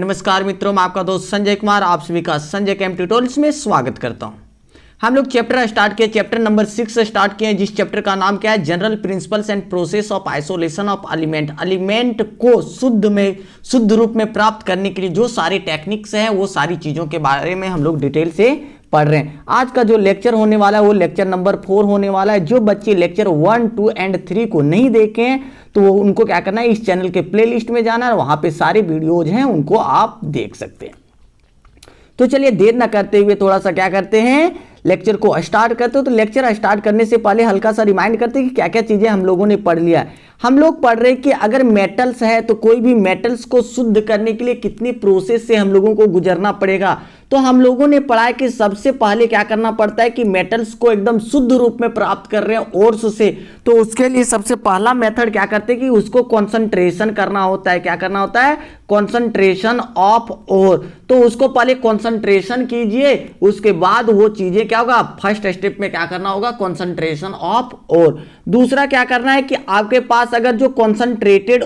नमस्कार मित्रों, मैं आपका दोस्त संजय कुमार आप सभी का संजय केम ट्यूटोरियल्स में स्वागत करता हूं। हम लोग चैप्टर स्टार्ट किए, चैप्टर नंबर 6 स्टार्ट किए, जिस चैप्टर का नाम क्या है, general principles and process of isolation of element. Element को शुद्ध रूप में प्राप्त करने के लिए जो सारी टेक्निक्स हैं वो सारी चीजों के बारे में हम लोग डिटेल से पढ़ रहे हैं। आज का जो लेक्चर होने वाला है वो लेक्चर नंबर 4 होने वाला है। जो बच्चे लेक्चर 1, 2 एंड 3 को नहीं देखे हैं तो वो उनको क्या करना है, इस चैनल के प्लेलिस्ट में जाना है, वहां पे सारे वीडियोज हैं उनको आप देख सकते हैं। तो चलिए देर ना करते हुए थोड़ा सा क्या करते हैं, लेक्चर को स्टार्ट करते हो। तो लेक्चर स्टार्ट करने से पहले हल्का सा रिमाइंड करते हैं कि क्या क्या चीजें हम लोगों ने पढ़ लिया है। हम लोग पढ़ रहे हैं कि अगर मेटल्स है तो कोई भी मेटल्स को शुद्ध करने के लिए कितनी प्रोसेस से हम लोगों को गुजरना पड़ेगा। तो हम लोगों ने पढ़ा है कि सबसे पहले क्या करना पड़ता है कि मेटल्स को एकदम शुद्ध रूप में प्राप्त कर रहे हैं ओर्स से, तो उसके लिए सबसे पहला मेथड क्या करते हैं कि उसको कॉन्सेंट्रेशन करना होता है। क्या करना होता है? Concentration of ore. तो उसको पहले कॉन्सेंट्रेशन कीजिए, उसके बाद वो चीजें क्या होगा, फर्स्ट स्टेप में क्या करना होगा, कॉन्सेंट्रेशन ऑफ ओर। दूसरा क्या करना है कि आपके पास अगर जो कॉन्सेंट्रेटेड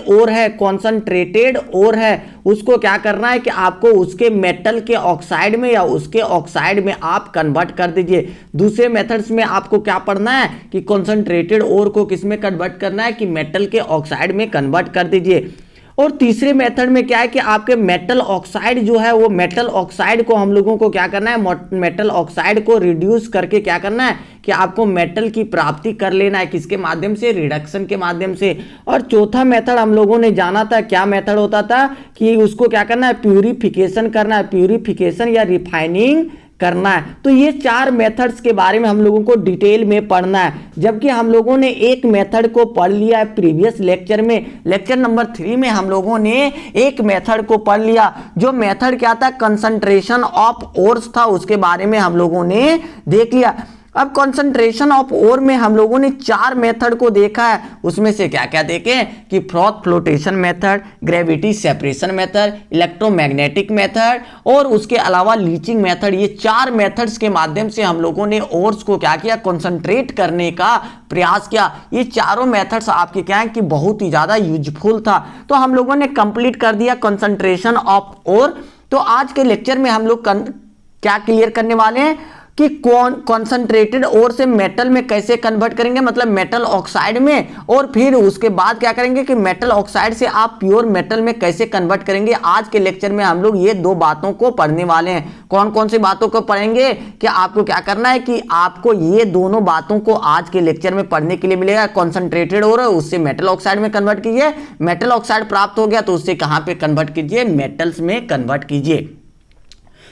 ओर है उसको क्या करना है कि आपको उसके मेटल के ऑक्साइड में या उसके ऑक्साइड में आप कन्वर्ट कर दीजिए। दूसरे मेथड्स में आपको क्या पढ़ना है कि कॉन्सेंट्रेटेड ओर को किस में कन्वर्ट करना है कि मेटल के ऑक्साइड में कन्वर्ट कर दीजिए। और तीसरे मेथड में क्या है कि आपके मेटल ऑक्साइड जो है वो मेटल ऑक्साइड को हम लोगों को क्या करना है, मेटल ऑक्साइड को रिड्यूस करके क्या करना है कि आपको मेटल की प्राप्ति कर लेना है। किसके माध्यम से? रिडक्शन के माध्यम से। और चौथा मेथड हम लोगों ने जाना था, क्या मेथड होता था कि उसको क्या करना है, प्यूरिफिकेशन करना है, प्यूरिफिकेशन या रिफाइनिंग करना है। तो ये 4 मेथड्स के बारे में हम लोगों को डिटेल में पढ़ना है, जबकि हम लोगों ने एक मेथड को पढ़ लिया है प्रीवियस लेक्चर में। लेक्चर नंबर 3 में हम लोगों ने एक मेथड को पढ़ लिया, जो मेथड क्या था, कंसंट्रेशन ऑफ ओर्स था, उसके बारे में हम लोगों ने देख लिया। अब कंसंट्रेशन ऑफ ओर में हम लोगों ने 4 मेथड को देखा है, उसमें से क्या क्या देखे कि froth flotation method, gravity separation method, electromagnetic method और उसके अलावा लीचिंग मेथड। ये 4 मेथड्स के माध्यम से हम लोगों ने ओर्स को क्या किया, कंसंट्रेट करने का प्रयास किया। ये चारों मेथड्स आपके क्या है कि बहुत ही ज्यादा यूजफुल था। तो हम लोगों ने कंप्लीट कर दिया कंसंट्रेशन ऑफ ओर। तो आज के लेक्चर में हम लोग क्या क्लियर करने वाले हैं कि कॉन्सेंट्रेटेड ओर से मेटल में कैसे कन्वर्ट करेंगे, मतलब मेटल ऑक्साइड में, और फिर उसके बाद क्या करेंगे कि मेटल ऑक्साइड से आप प्योर मेटल में कैसे कन्वर्ट करेंगे। आज के लेक्चर में हम लोग ये 2 बातों को पढ़ने वाले हैं। कौन कौन सी बातों को पढ़ेंगे कि आपको क्या करना है कि आपको ये दोनों बातों को आज के लेक्चर में पढ़ने के लिए मिलेगा। कॉन्सेंट्रेटेड ओर है उससे मेटल ऑक्साइड में कन्वर्ट कीजिए, मेटल ऑक्साइड प्राप्त हो गया तो उससे कहां पे कन्वर्ट कीजिए, मेटल्स में कन्वर्ट कीजिए।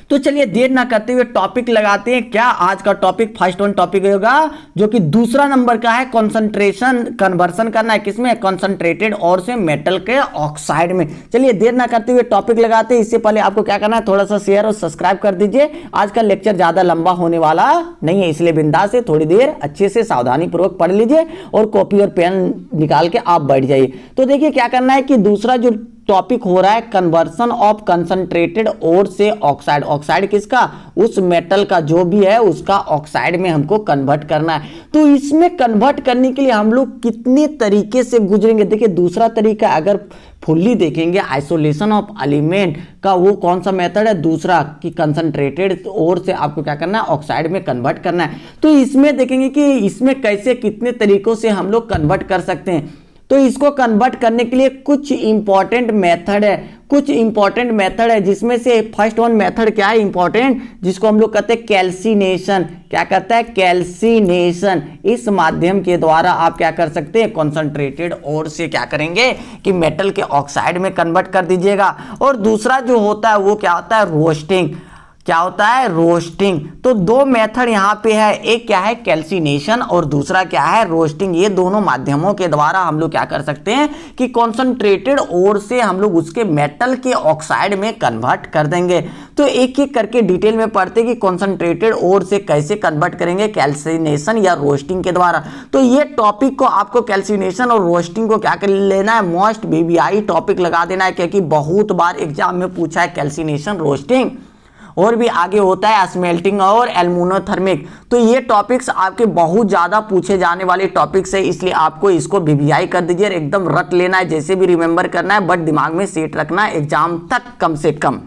तो चलिए देर ना करते हुए टॉपिक लगाते हैं। क्या आज का टॉपिक, फर्स्ट वन टॉपिक होगा जो कि दूसरा नंबर का है, कंसंट्रेशन कन्वर्सन करना है किसमें, कंसंट्रेटेड और से मेटल के ऑक्साइड में। चलिए देर ना करते हुए टॉपिक लगाते हैं। इससे पहले आपको क्या करना है, थोड़ा सा शेयर और सब्सक्राइब कर दीजिए। आज का लेक्चर ज्यादा लंबा होने वाला नहीं है, इसलिए बिंदास से थोड़ी देर अच्छे से सावधानी पूर्वक पढ़ लीजिए और कॉपी और पेन निकाल के आप बैठ जाइए। तो देखिए क्या करना है कि दूसरा जो टॉपिक हो रहा है, कन्वर्सन ऑफ कंसंट्रेटेड ओर से ऑक्साइड। ऑक्साइड किसका, उस मेटल का जो भी है उसका ऑक्साइड में हमको कन्वर्ट करना है। तो इसमें कन्वर्ट करने के लिए हम लोग कितने तरीके से गुजरेंगे। देखिए दूसरा तरीका अगर फुल्ली देखेंगे आइसोलेशन ऑफ एलिमेंट का, वो कौन सा मेथड है, दूसरा कि कंसंट्रेटेड ओर से आपको क्या करना है, ऑक्साइड में कन्वर्ट करना है। तो इसमें देखेंगे कि इसमें कैसे कितने तरीकों से हम लोग कन्वर्ट कर सकते हैं। तो इसको कन्वर्ट करने के लिए कुछ इंपॉर्टेंट मेथड है, जिसमें से फर्स्ट वन मेथड क्या है इंपॉर्टेंट, जिसको हम लोग कहते हैं कैल्सिनेशन। क्या कहता है, कैल्सिनेशन। इस माध्यम के द्वारा आप क्या कर सकते हैं, कॉन्सेंट्रेटेड ओर से क्या करेंगे कि मेटल के ऑक्साइड में कन्वर्ट कर दीजिएगा। और दूसरा जो होता है वो क्या होता है, रोस्टिंग। क्या होता है, रोस्टिंग। तो 2 मेथड यहाँ पे है, एक क्या है कैल्सिनेशन और दूसरा क्या है रोस्टिंग। ये दोनों माध्यमों के द्वारा हम लोग क्या कर सकते हैं कि कॉन्सेंट्रेटेड ओर से हम लोग उसके मेटल के ऑक्साइड में कन्वर्ट कर देंगे। तो एक एक करके डिटेल में पढ़ते हैं कि कॉन्सेंट्रेटेड ओर से कैसे कन्वर्ट करेंगे, कैल्सिनेशन या रोस्टिंग के द्वारा। तो ये टॉपिक को आपको कैल्सिनेशन और रोस्टिंग को क्या कर लेना है, मोस्ट बीबीआई टॉपिक लगा देना है, क्योंकि बहुत बार एग्जाम में पूछा है कैल्सिनेशन रोस्टिंग। और भी आगे होता है स्मेल्टिंग और एल्यूमिनोथर्मिक। तो ये टॉपिक्स आपके बहुत ज़्यादा पूछे जाने वाले टॉपिक्स है, इसलिए आपको इसको वीवीआई कर दीजिए, एकदम रट लेना है, जैसे भी रिमेंबर करना है, बट दिमाग में सेट रखना है एग्जाम तक कम से कम।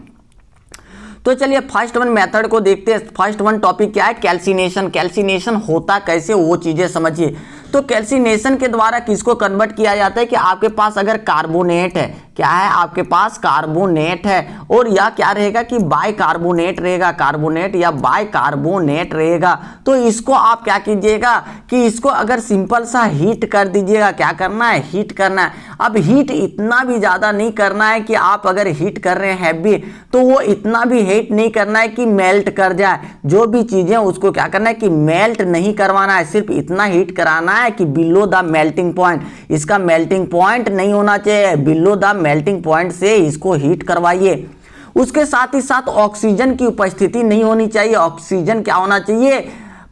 तो चलिए फर्स्ट वन मेथड को देखते हैं। फर्स्ट वन टॉपिक क्या है? कैल्सिनेशन। कैल्सिनेशन होता कैसे वो चीजें समझिए। तो कैल्सिनेशन के द्वारा किसको कन्वर्ट किया जाता है कि आपके पास अगर कार्बोनेट है, क्या है आपके पास कार्बोनेट है, और या क्या रहेगा कि बाइकार्बोनेट रहेगा, कार्बोनेट या बाइकार्बोनेट रहेगा, तो इसको आप क्या कीजिएगा कि इसको अगर सिंपल सा हीट कर दीजिएगा। क्या करना है? हीट करना है। अब हीट इतना भी ज्यादा नहीं करना है कि आप अगर हीट कर रहे हैं हैवी, तो वो इतना भी हीट नहीं करना है कि मेल्ट कर जाए। जो भी चीजें उसको क्या करना है कि मेल्ट नहीं करवाना है, सिर्फ इतना हीट कराना है कि बिलो द मेल्टिंग पॉइंट। इसका मेल्टिंग पॉइंट नहीं होना चाहिए, बिलो द मेल्टिंग पॉइंट से इसको हीट करवाइए। उसके साथ ही साथ ऑक्सीजन की उपस्थिति नहीं होनी चाहिए। ऑक्सीजन क्या होना चाहिए?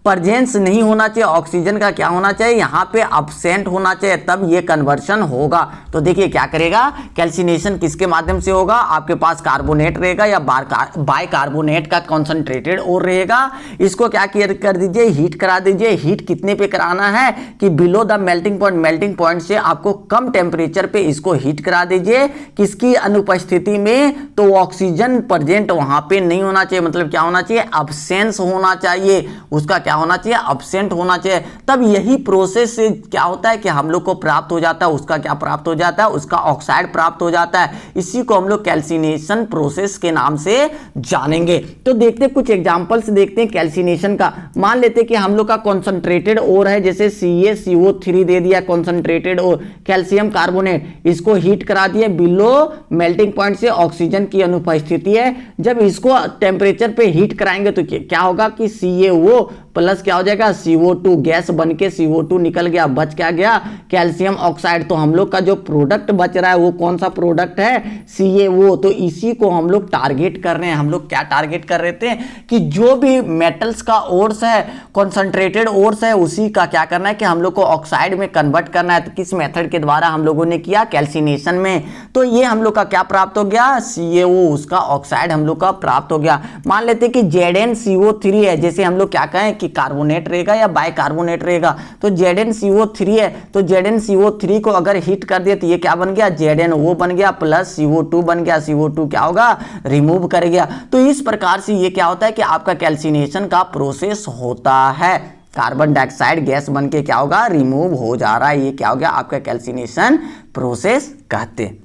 प्रेजेंस नहीं होना चाहिए। ऑक्सीजन का क्या होना चाहिए? यहाँ पे अब्सेंट होना चाहिए, तब ये कन्वर्शन होगा। तो देखिए क्या करेगा, कैल्सिनेशन किसके माध्यम से होगा? आपके पास कार्बोनेट रहेगा या बाइकार्बोनेट का कॉन्सेंट्रेटेड और रहेगा। इसको क्या कर दीजिए? हीट करा दीजिए। हीट कितने पे कराना है कि below the melting point, melting point से आपको कम टेम्परेचर पे इसको हीट करा दीजिए। किसकी अनुपस्थिति में? तो ऑक्सीजन प्रेजेंट वहां पे नहीं होना चाहिए, मतलब क्या होना चाहिए? अब्सेंस होना चाहिए। उसका क्या होना चाहिए? अब्सेंट होना चाहिए। तब यही प्रोसेस से क्या होता है कि हम लोग को प्राप्त हो जाता है, उसका क्या प्राप्त हो जाता है? उसका ऑक्साइड प्राप्त हो जाता है। इसी को हम लोग कैल्सिनेशन प्रोसेस के नाम से जानेंगे। तो देखते कुछ एग्जांपल्स देखते हैं कैल्सिनेशन का। मान लेते हैं कि हम लोग का कॉन्सेंट्रेटेड ओर है, जैसे CaCO3 दे दिया कॉन्सेंट्रेटेड ओर, कैल्शियम कार्बोनेट, इसको हीट करा दिए, बिलो मेल्टिंग पॉइंट से ऑक्सीजन की अनुपस्थिति है। जब इसको टेम्परेचर पे हीट कराएंगे तो क्या होगा कि CaO प्लस क्या हो जाएगा? CO2 गैस बन के CO2 निकल गया, बच क्या गया? Calcium oxide. तो हम लोग का जो प्रोडक्ट बच रहा है वो कौन सा प्रोडक्ट है? CaO। तो इसी को हम लोग टारगेट कर रहे हैं। हम लोग क्या टारगेट कर रहे थे कि जो भी मेटल्स का ओर्स है, कॉन्सेंट्रेटेड ओर्स है, उसी का क्या करना है कि हम लोग को ऑक्साइड में कन्वर्ट करना है। तो किस मेथड के द्वारा हम लोगों ने किया? कैल्सिनेशन में। तो ये हम लोग का क्या प्राप्त हो गया? CaO, उसका ऑक्साइड हम लोग का प्राप्त हो गया। मान लेते कि ZnCO3 है, जैसे हम लोग क्या कहें कि कार्बोनेट रहेगा या बाइकार्बोनेट रहेगा। तो ZnCO3 है, तो ZnCO3 को अगर हीट कर दिया तो ये क्या बन गया? ZnO बन गया, प्लस CO2 बन गया। CO2 क्या होगा? रिमूव कर गया। तो इस प्रकार से ये क्या होता है कि आपका कैल्सिनेशन का प्रोसेस होता है। कार्बन डाइऑक्साइड गैस बन के क्या होगा? रिमूव हो जा रहा है। ये क्या हो गया? आपका कैल्सिनेशन प्रोसेस कहते हैं।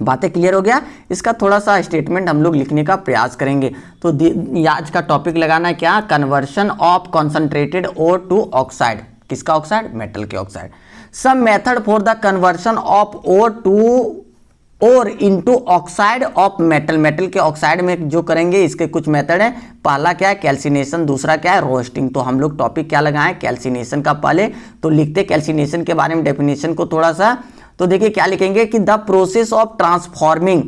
बातें क्लियर हो गया? इसका थोड़ा सा स्टेटमेंट हम लोग लिखने का प्रयास करेंगे। तो आज का टॉपिक लगाना है क्या? Conversion of concentrated ore to oxide. किसका ऑक्साइड? मेटल के oxide. Some method for the conversion of ore to और into oxide of metal. Metal के ऑक्साइड में जो करेंगे इसके कुछ मेथड है। पहला क्या है? कैल्सिनेशन। दूसरा क्या है? रोस्टिंग। तो हम लोग टॉपिक क्या लगाएं? कैल्सिनेशन का। पहले तो लिखते कैल्सिनेशन के बारे में डेफिनेशन को थोड़ा सा। तो देखिए क्या लिखेंगे कि द प्रोसेस ऑफ ट्रांसफॉर्मिंग,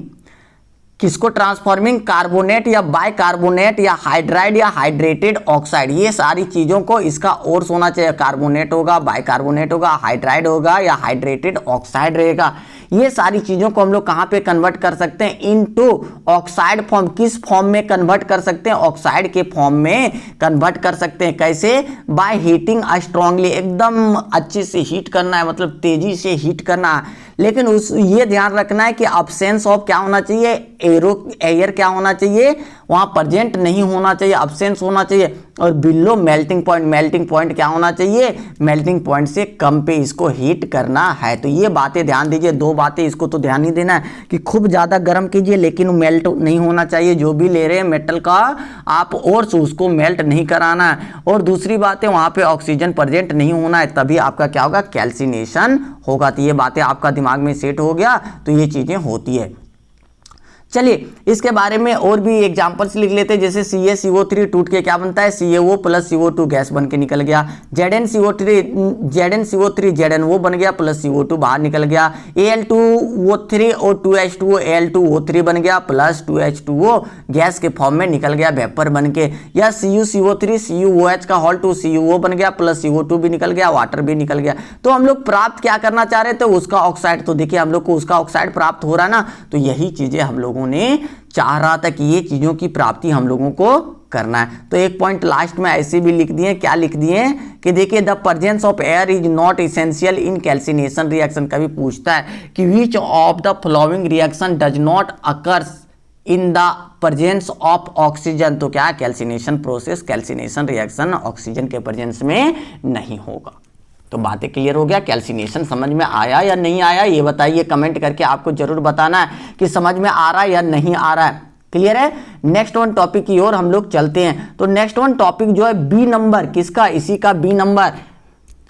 किसको ट्रांसफॉर्मिंग? कार्बोनेट या बाइकार्बोनेट या हाइड्राइड या हाइड्रेटेड ऑक्साइड। ये सारी चीजों को इसका ओर्स होना चाहिए। कार्बोनेट होगा, बाइकार्बोनेट होगा, हाइड्राइड होगा या हाइड्रेटेड ऑक्साइड रहेगा। ये सारी चीजों को हम लोग कहां पे कन्वर्ट कर सकते हैं? Into oxide form. किस फॉर्म में कन्वर्ट कर सकते हैं? ऑक्साइड के फॉर्म में कन्वर्ट कर सकते हैं। कैसे? By heating strongly. एकदम अच्छे से हीट करना है, मतलब तेजी से हीट करना है। लेकिन ये ध्यान रखना है कि अब्सेंस ऑफ क्या होना चाहिए? एयर क्या होना चाहिए? वहां प्रेजेंट नहीं होना चाहिए, अब्सेंस होना चाहिए। और below melting point, melting point क्या होना चाहिए? मेल्टिंग पॉइंट से कम पे इसको हीट करना है। तो ये बातें ध्यान दीजिए। दो बातें इसको तो ध्यान नहीं देना है कि खूब ज्यादा गर्म कीजिए लेकिन मेल्ट नहीं होना चाहिए। जो भी ले रहे हैं मेटल का आप और उसको मेल्ट नहीं कराना है। और दूसरी बात है वहां पे ऑक्सीजन प्रेजेंट नहीं होना है, तभी आपका क्या होगा? कैल्सिनेशन होगा। तो ये बातें आपका दिमाग में सेट हो गया। तो ये चीजें होती है। चलिए इसके बारे में और भी एग्जांपल्स लिख लेते हैं। जैसे CaCO3 टूट के क्या बनता है? CaO प्लस CO2 गैस बन के निकल गया। ZnCO3 ZnO बन गया, प्लस CO2 बाहर निकल गया। Al2O3 और 2H2O Al2O3 बन गया, प्लस 2H2O गैस के फॉर्म में निकल गया वेपर बन के। या CuCO3 CuOH का होल 2 CuO बन गया, प्लस CO2 भी निकल गया, वाटर भी निकल गया। तो हम लोग प्राप्त क्या करना चाह रहे थे? उसका ऑक्साइड। तो देखिए हम लोग को उसका ऑक्साइड प्राप्त हो रहा है ना। तो यही चीजें हम लोगों ने चाह रहा था कि ये चीज़ों की प्राप्ति हम लोगों को करना है। तो एक पॉइंट लास्ट में ऐसे भी लिख दिए, क्या लिख दिए कि देखिए the presence of air is not essential in calcination reaction. कभी पूछता है कि which of the following reaction does not occurs in the presence of oxygen, तो क्या calcination process, calcination reaction oxygen के प्रेजेंस में नहीं होगा। तो बातें क्लियर हो गया, कैल्सिनेशन समझ में आया या नहीं आया ये बताइए, कमेंट करके आपको जरूर बताना है कि समझ में आ रहा है या नहीं आ रहा है। क्लियर है। नेक्स्ट वन टॉपिक की ओर हम लोग चलते हैं। तो नेक्स्ट वन टॉपिक जो है बी नंबर, किसका, इसी का बी नंबर,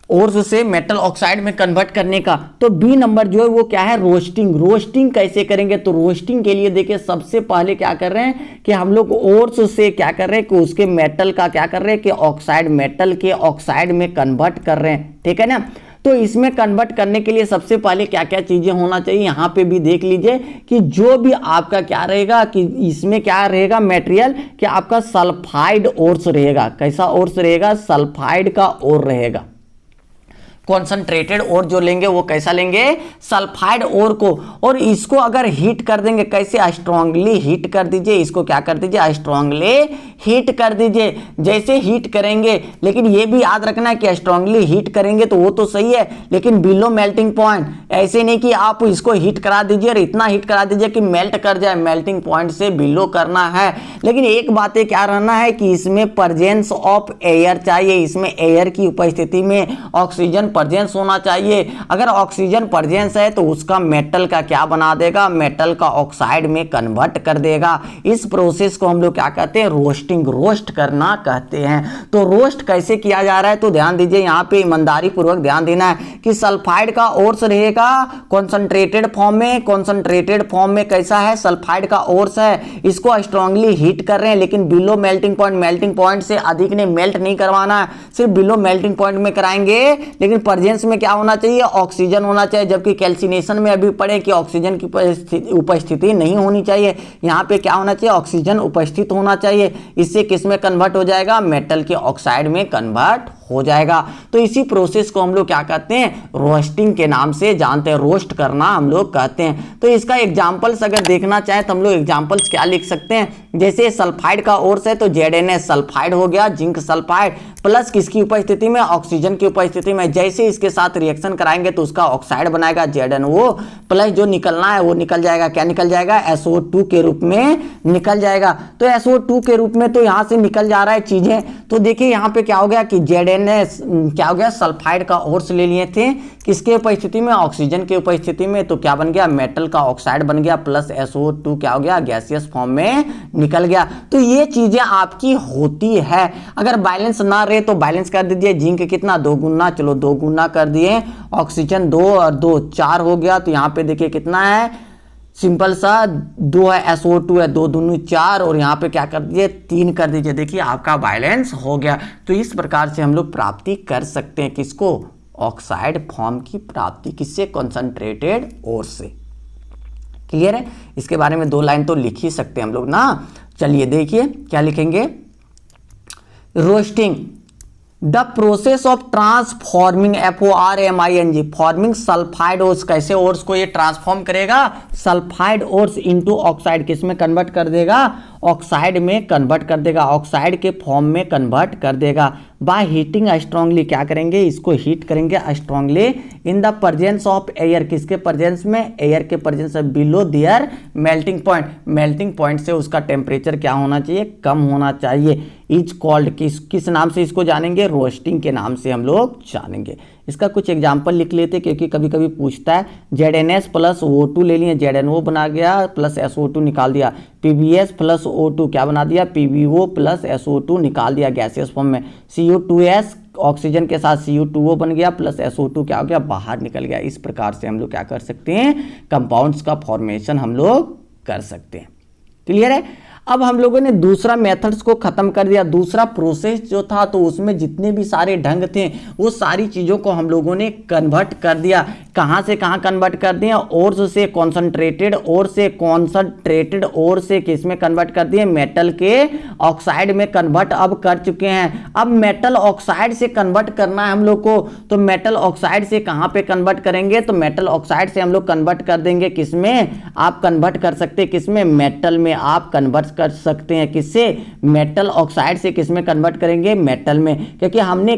ओर्स से मेटल ऑक्साइड में कन्वर्ट करने का। तो बी नंबर जो है वो क्या है, रोस्टिंग। रोस्टिंग कैसे करेंगे, तो रोस्टिंग के लिए देखिए सबसे पहले क्या कर रहे हैं कि हम लोग ओर्स से क्या कर रहे हैं कि उसके मेटल का क्या कर रहे हैं कि ऑक्साइड, मेटल के ऑक्साइड में कन्वर्ट कर रहे हैं, ठीक है ना। तो इसमें कन्वर्ट करने के लिए सबसे पहले क्या क्या चीजें होना चाहिए, यहाँ पे भी देख लीजिए कि जो भी आपका क्या रहेगा कि इसमें क्या रहेगा मटेरियल कि आपका सल्फाइड ओर्स रहेगा। कैसा ओर्स रहेगा, सल्फाइड का ओर रहेगा। कॉन्सनट्रेटेड ओर जो लेंगे वो कैसा लेंगे, सल्फाइड ओर को। और इसको अगर हीट कर देंगे, कैसे, स्ट्रांगली हीट कर दीजिए, इसको क्या कर दीजिए, स्ट्रांगली हीट कर दीजिए। जैसे हीट करेंगे, लेकिन ये भी याद रखना है कि स्ट्रांगली हीट करेंगे तो वो तो सही है, लेकिन बिलो मेल्टिंग पॉइंट। ऐसे नहीं कि आप इसको हीट करा दीजिए और इतना हीट करा दीजिए कि मेल्ट कर जाए, मेल्टिंग पॉइंट से बिलो करना है। लेकिन एक बात क्या रहना है कि इसमें प्रेजेंस ऑफ एयर चाहिए, इसमें एयर की उपस्थिति में ऑक्सीजन प्रेजेंस होना चाहिए। अगर ऑक्सीजन प्रेजेंस है तो उसका मेटल का क्या बना देगा, मेटल का ऑक्साइड में कन्वर्ट कर देगा। इस प्रोसेस को हम लोग क्या कहते हैं, रोस्टिंग, रोस्ट करना कहते हैं। तो रोस्ट कैसे किया जा रहा है, तो ध्यान दीजिए, यहाँ पे ईमानदारी पूर्वक ध्यान देना है कि सल्फाइड का ओर्स रहेगा कॉन्सनट्रेटेड फॉर्म में। कॉन्सनट्रेटेड फॉर्म में कैसा है, सल्फाइड का ओर्स है, इसको स्ट्रांगली हीट कर रहे हैं, लेकिन below melting point, melting point से अधिक ने मेल्ट नहीं करवाना है, सिर्फ बिलो मेल्टिंग पॉइंट में कराएंगे। लेकिन प्रेजेंस में क्या होना चाहिए, ऑक्सीजन होना चाहिए। जबकि कैल्सिनेशन में अभी पढ़े कि ऑक्सीजन की उपस्थिति नहीं होनी चाहिए, यहाँ पे क्या होना चाहिए, ऑक्सीजन उपस्थित होना चाहिए। इससे किस में कन्वर्ट हो जाएगा, मेटल के ऑक्साइड में कन्वर्ट हो जाएगा। तो इसी प्रोसेस को हम लोग क्या कहते हैं, रोस्टिंग के नाम से जानते हैं, रोस्ट करना हम लोग कहते हैं। तो इसका एग्जांपल्स अगर देखना चाहें तो हम लोग एग्जांपल्स क्या लिख सकते हैं, जैसे सल्फाइड का ओर्स है तो ZnS सल्फाइड हो गया, जिंक सल्फाइड, प्लस किसकी उपस्थिति में, ऑक्सीजन की उपस्थिति में। जैसे इसके साथ रिएक्शन कराएंगे तो उसका ऑक्साइड बनाएगा ZnO, प्लस जो निकलना है वो निकल जाएगा, क्या निकल जाएगा, SO2 के रूप में निकल जाएगा। तो SO2 के रूप में तो यहाँ से निकल जा रहा है चीजें। तो देखिए यहाँ पे क्या हो गया कि ZnS क्या हो गया, सल्फाइड का ओर्स ले लिए थे, किसके उपस्थिति में, ऑक्सीजन की उपस्थिति में। तो क्या बन गया, मेटल का ऑक्साइड बन गया, प्लस SO2 क्या हो गया, गैसियस फॉर्म में निकल गया। तो ये चीजें आपकी होती है। अगर बैलेंस ना रहे तो बैलेंस कर दीजिए, जिंक कितना, 2 गुना, चलो 2 गुना कर दिए, ऑक्सीजन 2 और 2 4 हो गया। तो यहाँ पे देखिए कितना है, सिंपल सा 2 है, SO2 है, 2 दूनी 4 और यहाँ पे क्या कर दीजिए, 3 कर दीजिए। देखिए आपका बैलेंस हो गया। तो इस प्रकार से हम लोग प्राप्ति कर सकते हैं, किसको, ऑक्साइड फॉर्म की प्राप्ति, किससे, कॉन्सनट्रेटेड ओर्स से। क्लियर है। इसके बारे में 2 लाइन तो लिख ही सकते हैं हम लोग ना। चलिए देखिए क्या लिखेंगे, roasting the process of transforming, FORMING, forming sulphide ores. कैसे ओर्स को ये ट्रांसफॉर्म करेगा, सल्फाइड ओर्स इनटू ऑक्साइड, किस में कन्वर्ट कर देगा, ऑक्साइड में कन्वर्ट कर देगा, ऑक्साइड के फॉर्म में कन्वर्ट कर देगा। बाय हीटिंग स्ट्रांगली, क्या करेंगे, इसको हीट करेंगे strongly in the presence of air, किसके प्रेजेंस में, एयर के प्रेजेंस में, below their melting point, melting point से उसका टेम्परेचर क्या होना चाहिए, कम होना चाहिए। इज कॉल्ड, किस नाम से इसको जानेंगे, रोस्टिंग के नाम से हम लोग जानेंगे। इसका कुछ एग्जाम्पल लिख लेते क्योंकि कभी कभी पूछता है। ZnS प्लस O2 ले लिए, ZnO बना गया, प्लस SO2 निकाल दिया। PbS प्लस O2 क्या बना दिया, PbO प्लस SO2 निकाल दिया गैसियस फॉर्म में। CO2S ऑक्सीजन के साथ CU2O बन गया, प्लस SO2 क्या हो गया, बाहर निकल गया। इस प्रकार से हम लोग क्या कर सकते हैं, कंपाउंड्स का फॉर्मेशन हम लोग कर सकते हैं। क्लियर है। अब हम लोगों ने दूसरा मेथड्स को खत्म कर दिया, दूसरा प्रोसेस जो था तो उसमें जितने भी सारे ढंग थे वो सारी चीज़ों को हम लोगों ने कन्वर्ट कर दिया। कहाँ से कहाँ कन्वर्ट कर दिया, ओर्स से कॉन्सनट्रेटेड ओर से कॉन्सनट्रेटेड ओर से किस में कन्वर्ट कर दिए, मेटल के ऑक्साइड में कन्वर्ट अब कर चुके हैं। अब मेटल ऑक्साइड से कन्वर्ट करना है हम लोग को, तो मेटल ऑक्साइड से कहाँ पे कन्वर्ट करेंगे, तो मेटल ऑक्साइड से हम लोग कन्वर्ट कर देंगे किसमें, आप कन्वर्ट कर सकते हैं किसमें, मेटल में आप कन्वर्ट कर सकते हैं। किससे, मेटल ऑक्साइड से किसमें कन्वर्ट करेंगे, मेटल में, क्योंकि हमने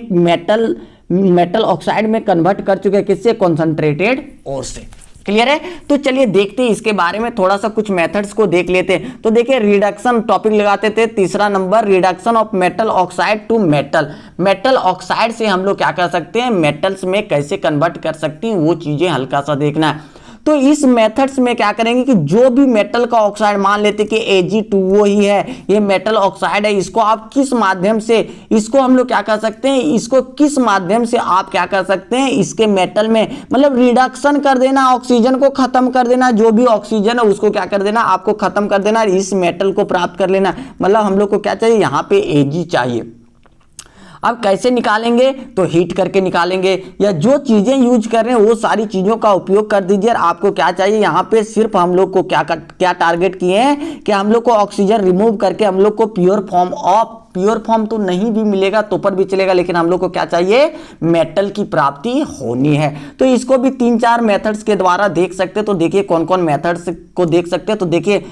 मेटल ऑक्साइड में कन्वर्ट कर चुके हैं किससे, कॉन्सनट्रेटेड ओर से। क्लियर है। तो चलिए देखते हैं इसके बारे में थोड़ा सा कुछ मेथड्स को देख लेते हैं। तो देखिए रिडक्शन टॉपिक लगाते थे, तीसरा number reduction of metal oxide to metal. Metal oxide से हम लोग क्या कर सकते हैं, मेटल्स में कैसे कन्वर्ट कर सकते हैं वो चीजें हल्का सा देखना है। तो इस मेथड्स में क्या करेंगे कि जो भी मेटल का ऑक्साइड, मान लेते कि Ag2O ही है, ये मेटल ऑक्साइड है, इसको आप किस माध्यम से, इसको हम लोग क्या कर सकते हैं, इसको किस माध्यम से आप क्या कर सकते हैं, इसके मेटल में मतलब रिडक्शन कर देना, ऑक्सीजन को खत्म कर देना, जो भी ऑक्सीजन है उसको क्या कर देना, आपको खत्म कर देना, इस मेटल को प्राप्त कर लेना। मतलब हम लोग को क्या चाहिए, यहाँ पे Ag चाहिए। अब कैसे निकालेंगे, तो हीट करके निकालेंगे, या जो चीजें यूज कर रहे हैं वो सारी चीजों का उपयोग कर दीजिए। आपको क्या चाहिए, यहाँ पे सिर्फ हम लोग को क्या टारगेट किए हैं कि हम लोग को ऑक्सीजन रिमूव करके हम लोग को प्योर फॉर्म तो नहीं भी मिलेगा तो पर भी चलेगा, लेकिन हम लोग को क्या चाहिए, मेटल की प्राप्ति होनी है। तो इसको भी 3-4 मेथड्स के द्वारा देख सकते हैं। तो देखिए कौन कौन मेथड्स को देख सकते हैं। तो देखिए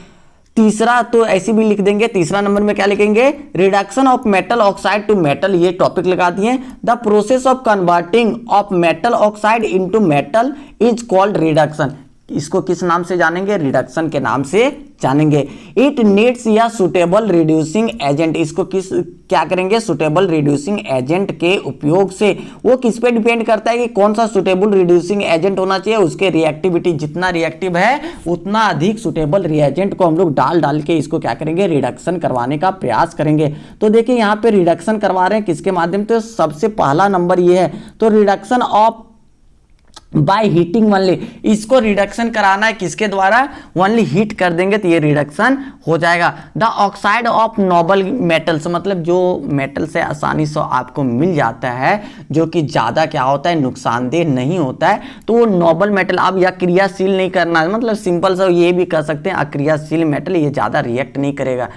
तीसरा तो ऐसे भी लिख देंगे, तीसरा नंबर में क्या लिखेंगे, reduction of metal oxide to metal, ये टॉपिक लगा दिए। The process of converting of metal oxide into metal is called reduction. इसको किस नाम से जानेंगे, रिडक्शन के नाम से जानेंगे। इट नीड्स या सुटेबल रिड्यूसिंग एजेंट, इसको क्या करेंगे, सुटेबल रिड्यूसिंग एजेंट के उपयोग से। वो किस पे डिपेंड करता है कि कौन सा सुटेबल रिड्यूसिंग एजेंट होना चाहिए, उसके रिएक्टिविटी, जितना रिएक्टिव है उतना अधिक सुटेबल रिएजेंट को हम लोग डाल के इसको क्या करेंगे, रिडक्शन करवाने का प्रयास करेंगे। तो देखिए यहाँ पे रिडक्शन करवा रहे हैं किसके माध्यम, तो सबसे पहला नंबर ये है, तो reduction of by heating only, इसको रिडक्शन कराना है किसके द्वारा, ओनली हीट कर देंगे तो ये रिडक्शन हो जाएगा। The oxide of noble metals, मतलब जो मेटल से आसानी से आपको मिल जाता है, जो कि ज़्यादा क्या होता है, नुकसानदेह नहीं होता है, तो वो नोबल मेटल अब या क्रियाशील नहीं करना है, मतलब सिंपल सा ये भी कर सकते हैं अक्रियाशील मेटल, ये ज़्यादा रिएक्ट नहीं करेगा,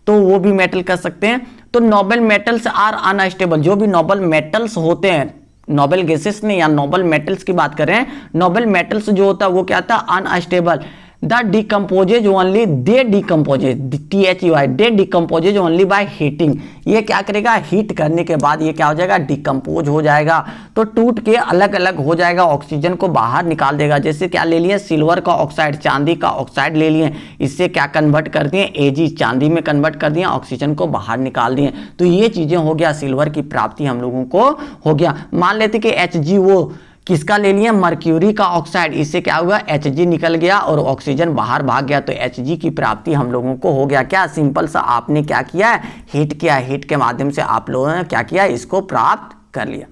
तो वो भी मेटल कर सकते हैं। तो नोबल मेटल्स आर अनस्टेबल, जो भी नोबल मेटल्स होते हैं, नोबल गैसेस ने या नोबल मेटल्स की बात कर रहे हैं, नोबल मेटल्स जो होता है वो क्या था, unstable. The decomposes only, they decomposes, THEY, they decomposes only by heating, ये क्या करेगा, हीट करने के बाद ये क्या हो जाएगा, डिकम्पोज हो जाएगा, तो टूट के अलग अलग हो जाएगा, ऑक्सीजन को बाहर निकाल देगा। जैसे क्या ले लिए, सिल्वर का ऑक्साइड, चांदी का ऑक्साइड ले लिए, इससे क्या कन्वर्ट कर दिए, Ag, चांदी में कन्वर्ट कर दिए, ऑक्सीजन को बाहर निकाल दिए। तो ये चीजें हो गया, सिल्वर की प्राप्ति हम लोगों को हो गया। मान लेते कि HgO किसका ले लिया, मर्क्यूरी का ऑक्साइड, इससे क्या हुआ, Hg निकल गया और ऑक्सीजन बाहर भाग गया, तो Hg की प्राप्ति हम लोगों को हो गया। क्या सिंपल सा आपने क्या किया, हीट किया, हीट के माध्यम से आप लोगों ने क्या किया, इसको प्राप्त कर लिया।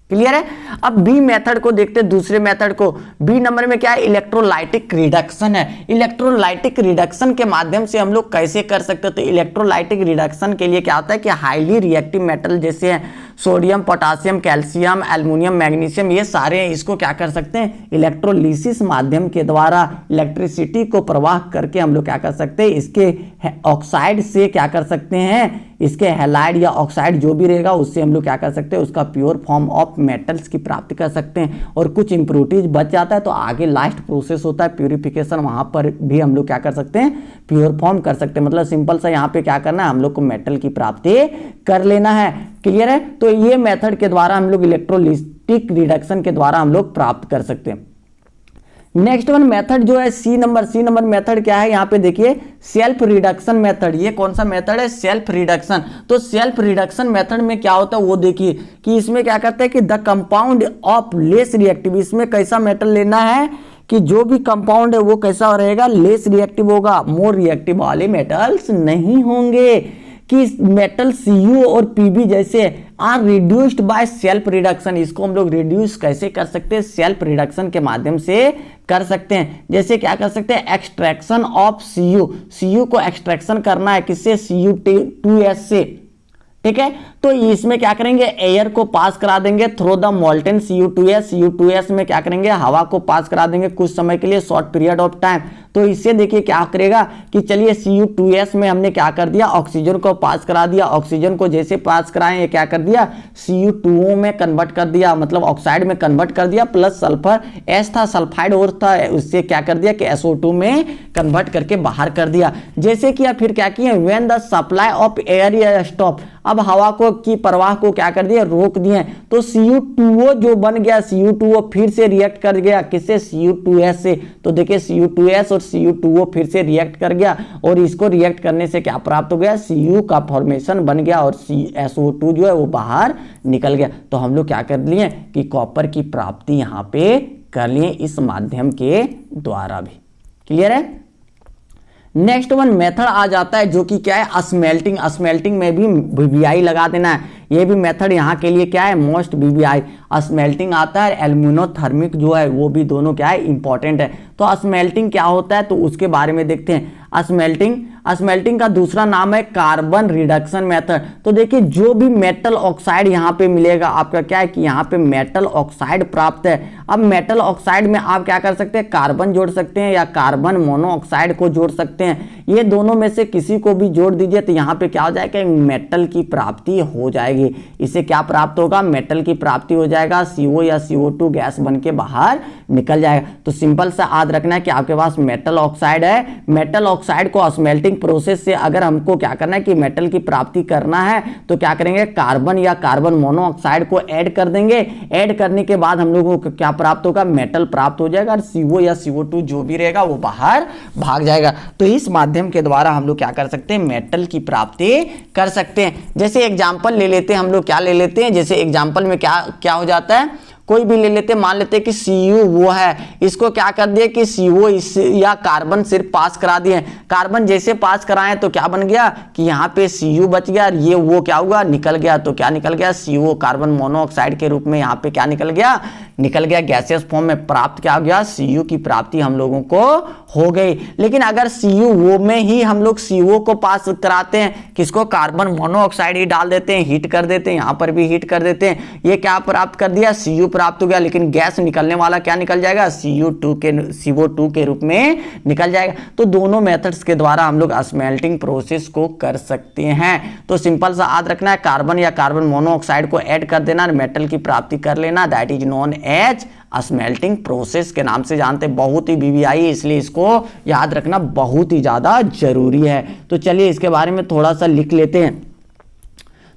क्लियर है। अब बी मेथड को देखते हैं, दूसरे मेथड को। बी नंबर में क्या है, इलेक्ट्रोलाइटिक रिडक्शन है। इलेक्ट्रोलाइटिक रिडक्शन के माध्यम से हम लोग कैसे कर सकते हैं, तो इलेक्ट्रोलाइटिक रिडक्शन के लिए क्या होता है कि हाईली रिएक्टिव मेटल जैसे हैं sodium, potassium, calcium, aluminium, magnesium, ये सारे हैं, इसको क्या कर सकते हैं, इलेक्ट्रोलिसिस माध्यम के द्वारा इलेक्ट्रिसिटी को प्रवाह करके हम लोग क्या कर सकते हैं, इसके ऑक्साइड से क्या कर सकते हैं, इसके हैलाइड या ऑक्साइड जो भी रहेगा उससे हम लोग क्या कर सकते हैं, उसका प्योर फॉर्म ऑफ मेटल्स की प्राप्ति कर सकते हैं। और कुछ इंप्रूरिटीज बच जाता है तो आगे लास्ट प्रोसेस होता है प्यूरिफिकेशन, वहां पर भी हम लोग क्या कर सकते हैं, प्योर फॉर्म कर सकते हैं। मतलब सिंपल सा यहाँ पे क्या करना है, हम लोग को मेटल की प्राप्ति कर लेना है। क्लियर है। तो ये मेथड के द्वारा हम लोग इलेक्ट्रोलिटिक रिडक्शन के द्वारा हम लोग प्राप्त कर सकते हैं। नेक्स्ट वन मेथड जो है सी नंबर मेथड क्या है, यहाँ पे देखिए सेल्फ रिडक्शन मेथड। ये कौन सा मेथड है, सेल्फ रिडक्शन। तो सेल्फ रिडक्शन मेथड में क्या होता है वो देखिए कि इसमें क्या करते हैं कि the compound of less reactive, इसमें कैसा मेटल लेना है कि जो भी कंपाउंड है वो कैसा रहेगा, लेस रिएक्टिव होगा, मोर रिएक्टिव वाले मेटल्स नहीं होंगे। कि मेटल Cu और Pb जैसे are reduced by self reduction. इसको हम लोग रिड्यूस कैसे कर सकते हैं? सेल्फ रिडक्शन के माध्यम से कर सकते हैं। जैसे क्या कर सकते हैं? एक्सट्रैक्शन ऑफ Cu को एक्सट्रैक्शन करना है किससे? Cu2s से, ठीक है। तो इसमें क्या करेंगे? एयर को पास करा देंगे थ्रू द मोल्टेन Cu2s में क्या करेंगे? हवा को पास करा देंगे कुछ समय के लिए, शॉर्ट पीरियड ऑफ टाइम। तो इससे देखिए क्या करेगा कि चलिए Cu2s में हमने क्या कर दिया? ऑक्सीजन को पास करा दिया। ऑक्सीजन को जैसे पास कराएं ये क्या कर दिया? Cu2O में कन्वर्ट कर दिया, मतलब ऑक्साइड में कन्वर्ट कर दिया, प्लस सल्फर S था, सल्फाइड और था, उससे क्या कर दिया कि SO2 में कन्वर्ट करके बाहर कर दिया। जैसे किया फिर क्या किया? When the supply of air या स्टॉप, अब हवा को की प्रवाह को क्या कर दिया? रोक दिए। तो Cu2O जो बन गया, Cu2O फिर से रिएक्ट कर गया किससे? Cu2s से। तो देखिए Cu2s और Cu2O फिर से रिएक्ट कर गया और इसको रिएक्ट करने से क्या प्राप्त हो गया? Cu का फॉर्मेशन बन गया और SO2 जो है वो बाहर निकल गया। तो हम लोग क्या कर लिए कि कॉपर की प्राप्ति यहाँ पे कर लिए इस माध्यम के द्वारा भी। क्लियर है? नेक्स्ट वन मेथड आ जाता है जो कि क्या है? स्मेल्टिंग। स्मेल्टिंग में भी BBI लगा देना है। ये भी मेथड यहाँ के लिए क्या है? Most BBI। स्मेल्टिंग आता है, एल्यूमिनोथर्मिक जो है वो भी दोनों क्या है? इंपॉर्टेंट है। तो स्मेल्टिंग क्या होता है तो उसके बारे में देखते हैं। स्मेल्टिंग का दूसरा नाम है कार्बन रिडक्शन मेथड। तो देखिए जो भी मेटल ऑक्साइड यहाँ पे मिलेगा आपका क्या है कि यहाँ पे मेटल ऑक्साइड प्राप्त है। अब मेटल ऑक्साइड में आप क्या कर सकते हैं? कार्बन जोड़ सकते हैं या कार्बन मोनोऑक्साइड को जोड़ सकते हैं। ये दोनों में से किसी को भी जोड़ दीजिए तो यहाँ पे क्या हो जाएगा? मेटल की प्राप्ति हो जाएगी। इससे क्या प्राप्त होगा? मेटल की प्राप्ति हो जाएगा। CO या CO2 गैस बन के बाहर निकल जाएगा। तो सिंपल सा याद रखना है कि आपके पास मेटल ऑक्साइड है। मेटल ऑक्साइड को स्मेल्टिंग प्रोसेस से अगर हमको क्या करना है कि मेटल की प्राप्ति करना है तो क्या करेंगे? कार्बन या कार्बन मोनोऑक्साइड को ऐड कर देंगे। ऐड करने के बाद हम लोगों को क्या प्राप्त होगा? मेटल प्राप्त हो जाएगा और CO या CO2 जो भी रहेगा वो बाहर भाग जाएगा। तो इस माध्यम के द्वारा हम लोग क्या कर सकते हैं? मेटल की प्राप्ति कर सकते हैं। जैसे एग्जाम्पल ले लेते हैं हम लोग, क्या ले लेते हैं? जैसे एग्जाम्पल में क्या हो जाता है? कोई भी ले लेते हैं, मान लेते हैं कि Cu वो है, इसको क्या कर दिए कि CO इस या कार्बन सिर्फ पास करा दिए। कार्बन जैसे पास कराएं तो क्या बन गया कि यहाँ पे Cu बच गया और ये वो क्या हुआ? निकल गया। तो क्या निकल गया? CO कार्बन मोनोऑक्साइड के रूप में यहाँ पे क्या निकल गया? निकल गया गैसियस फॉर्म में प्राप्त क्या हो गया? Cu की प्राप्ति हम लोगों को हो गई। लेकिन अगर Cu वो में ही हम लोग CO को पास कराते हैं, किसको? कार्बन मोनोऑक्साइड ही डाल देते हैं, हीट कर देते हैं, यहाँ पर भी हीट कर देते हैं, ये क्या प्राप्त कर दिया? Cu प्राप्त हो गया। लेकिन गैस निकलने वाला क्या निकल जाएगा? CO2 के रूप में निकल जाएगा। तो दोनों मेथड्स के द्वारा हम लोग स्मेल्टिंग प्रोसेस को कर सकते हैं। तो सिंपल सा याद रखना है, कार्बन या कार्बन मोनोऑक्साइड को ऐड कर देना, मेटल की प्राप्ति कर लेना, that is known as smelting process के नाम से जानते हैं। बहुत ही BBI इसलिए इसको याद रखना बहुत ही ज्यादा जरूरी है। तो चलिए इसके बारे में थोड़ा सा लिख लेते हैं।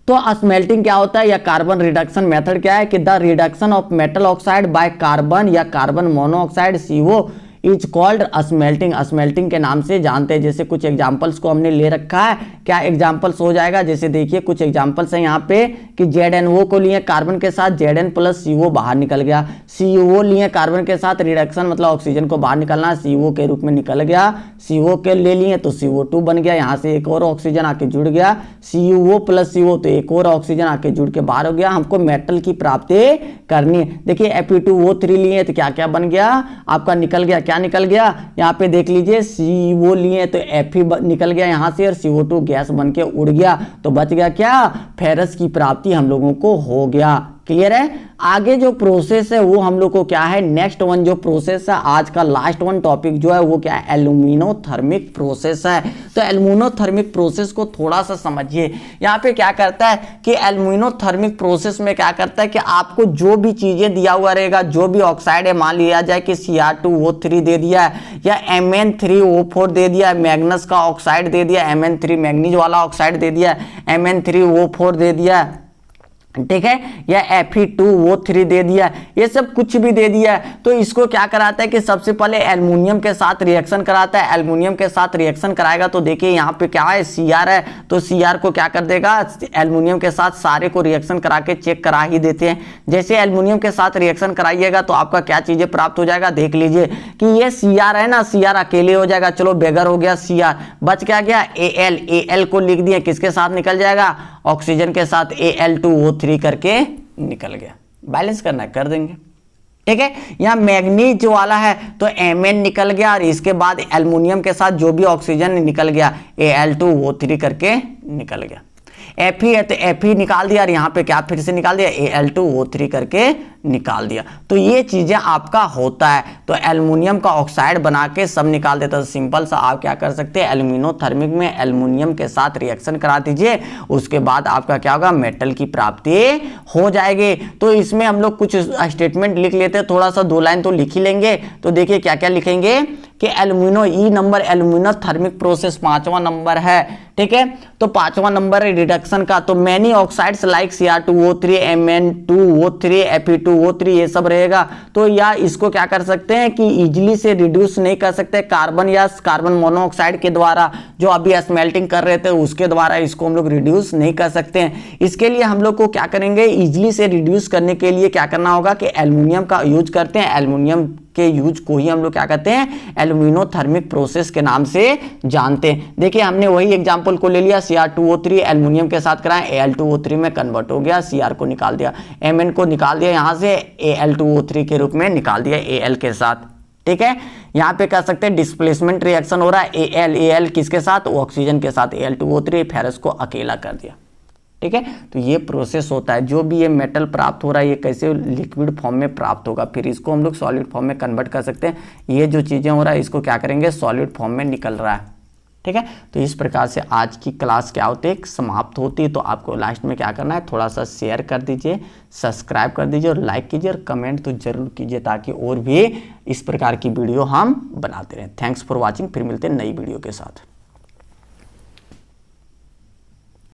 तो स्मेल्टिंग क्या होता है या कार्बन रिडक्शन मेथड क्या है कि the reduction of metal oxide by carbon या carbon monoxide CO is called smelting. Smelting के नाम से जानते हैं। जैसे कुछ एग्जांपल्स को हमने ले रखा है, क्या एग्जांपल्स हो जाएगा? जैसे देखिए कुछ एग्जांपल्स हैं यहाँ पे कि ZNO को लिए कार्बन के साथ Zn प्लस CO बाहर निकल गया। CO लिए कार्बन के साथ रिडक्शन मतलब ऑक्सीजन को बाहर निकलना, CO के रूप में निकल गया। CO के ले लिए तो CO2 बन गया, यहाँ से एक और ऑक्सीजन आके जुड़ गया, CuO प्लस CO तो एक और ऑक्सीजन आके जुड़ के बाहर हो गया। हमको मेटल की प्राप्ति करनी है। देखिए Fe2O3 लिए तो क्या क्या बन गया? आपका निकल गया, क्या निकल गया? यहाँ पे देख लीजिए CO लिए तो Fe निकल गया यहाँ से और CO2 गैस बन के उड़ गया। तो बच गया क्या? फेरस की प्राप्ति हम लोगों को हो गया। क्लियर है? आगे जो प्रोसेस है वो हम लोग को क्या है? नेक्स्ट वन जो प्रोसेस है आज का लास्ट वन टॉपिक जो है वो क्या है? एल्यूमिनोथर्मिक प्रोसेस है। तो एल्यूमिनोथर्मिक प्रोसेस को थोड़ा सा समझिए। यहाँ पे क्या करता है कि एल्यूमिनोथर्मिक प्रोसेस में क्या करता है कि आपको जो भी चीजें दिया हुआ रहेगा, जो भी ऑक्साइड है, मान लिया जाए कि Cr2O3 दे दिया है या Mn3O4 दे दिया है, मैग्नस का ऑक्साइड दे दिया, Mn3 मैग्नीज वाला ऑक्साइड दे दिया है, Mn3O4 दे दिया है, ठीक है, या Fe2O3 दे दिया, ये सब कुछ भी दे दिया है। तो इसको क्या कराता है कि सबसे पहले एल्युमिनियम के साथ रिएक्शन कराता है। एल्युमिनियम के साथ रिएक्शन कराएगा तो देखिए यहाँ पे क्या है, Cr है, तो Cr को क्या कर देगा, एल्युमिनियम के साथ सारे को रिएक्शन करा के चेक करा ही देते हैं। जैसे एल्युमिनियम के साथ रिएक्शन कराइएगा तो आपका क्या चीजें प्राप्त हो जाएगा, देख लीजिए कि ये Cr है ना, Cr अकेले हो जाएगा, चलो बेगर हो गया Cr, बच क्या गया Al, Al को लिख दिए, किसके साथ निकल जाएगा, ऑक्सीजन के साथ Al2O3 करके निकल गया। बैलेंस करना है, कर देंगे। ठीक है, यहाँ मैग्नीज वाला है तो Mn निकल गया, और इसके बाद एल्युमिनियम के साथ जो भी ऑक्सीजन निकल गया Al2O3 करके निकल गया। Fe है तो Fe निकाल दिया, और यहाँ पे क्या फिर से निकाल दिया, Al2O3 करके निकाल दिया। तो ये चीजें आपका होता है, तो एल्युमिनियम का ऑक्साइड बना के सब निकाल देता है। सिंपल सा आप क्या कर सकते हैं, एल्यूमिनोथर्मिक में एल्युमिनियम के साथ रिएक्शन करा दीजिए, उसके बाद आपका क्या होगा, मेटल की प्राप्ति हो जाएगी। तो इसमें हम लोग कुछ स्टेटमेंट लिख लेते हैं, थोड़ा सा 2 लाइन तो लिख ही लेंगे। तो देखिए क्या क्या लिखेंगे कि एल्यूमिनो ई नंबर एल्यूमिनोथर्मिक प्रोसेस 5वां नंबर है। ठीक है, तो 5वां नंबर है रिडक्शन का, तो many oxides like Cr2O3, Mn2O3, Fe2O3 ये सब रहेगा। तो या इसको क्या कर सकते हैं कि इजीली से रिड्यूस नहीं कर सकते कार्बन या कार्बन मोनोऑक्साइड के द्वारा, जो अभी स्मेल्टिंग कर रहे थे उसके द्वारा इसको हम लोग रिड्यूस नहीं कर सकते हैं। इसके लिए हम लोग को क्या करेंगे, इजीली से रिड्यूस करने के लिए क्या करना होगा कि एल्युमिनियम का यूज करते हैं। एल्युमिनियम के यूज को ही हम लोग क्या कहते हैं, एल्यूमिनोथर्मिक प्रोसेस के नाम से जानते हैं। देखिए हमने वही एग्जांपल को ले लिया, Cr2O3 एल्युमिनियम के साथ कराएं, Al2O3 में कन्वर्ट हो गया, Cr को निकाल दिया, Mn को निकाल दिया, यहां से Al2O3 के रूप में निकाल दिया Al के साथ। ठीक है, यहां पे कह सकते हैं डिस्प्लेसमेंट रिएक्शन हो रहा है, Al किसके साथ, ऑक्सीजन के साथ, Al2O3 फेरस को अकेला कर दिया। ठीक है, तो ये प्रोसेस होता है। जो भी ये मेटल प्राप्त हो रहा है ये कैसे लिक्विड फॉर्म में प्राप्त होगा, फिर इसको हम लोग सॉलिड फॉर्म में कन्वर्ट कर सकते हैं। ये जो चीज़ें हो रहा है इसको क्या करेंगे, सॉलिड फॉर्म में निकल रहा है। ठीक है, तो इस प्रकार से आज की क्लास क्या होती है, समाप्त होती है। तो आपको लास्ट में क्या करना है, थोड़ा सा शेयर कर दीजिए, सब्सक्राइब कर दीजिए, और लाइक कीजिए, और कमेंट तो जरूर कीजिए, ताकि और भी इस प्रकार की वीडियो हम बनाते रहें। थैंक्स फॉर वॉचिंग, फिर मिलते हैं नई वीडियो के साथ।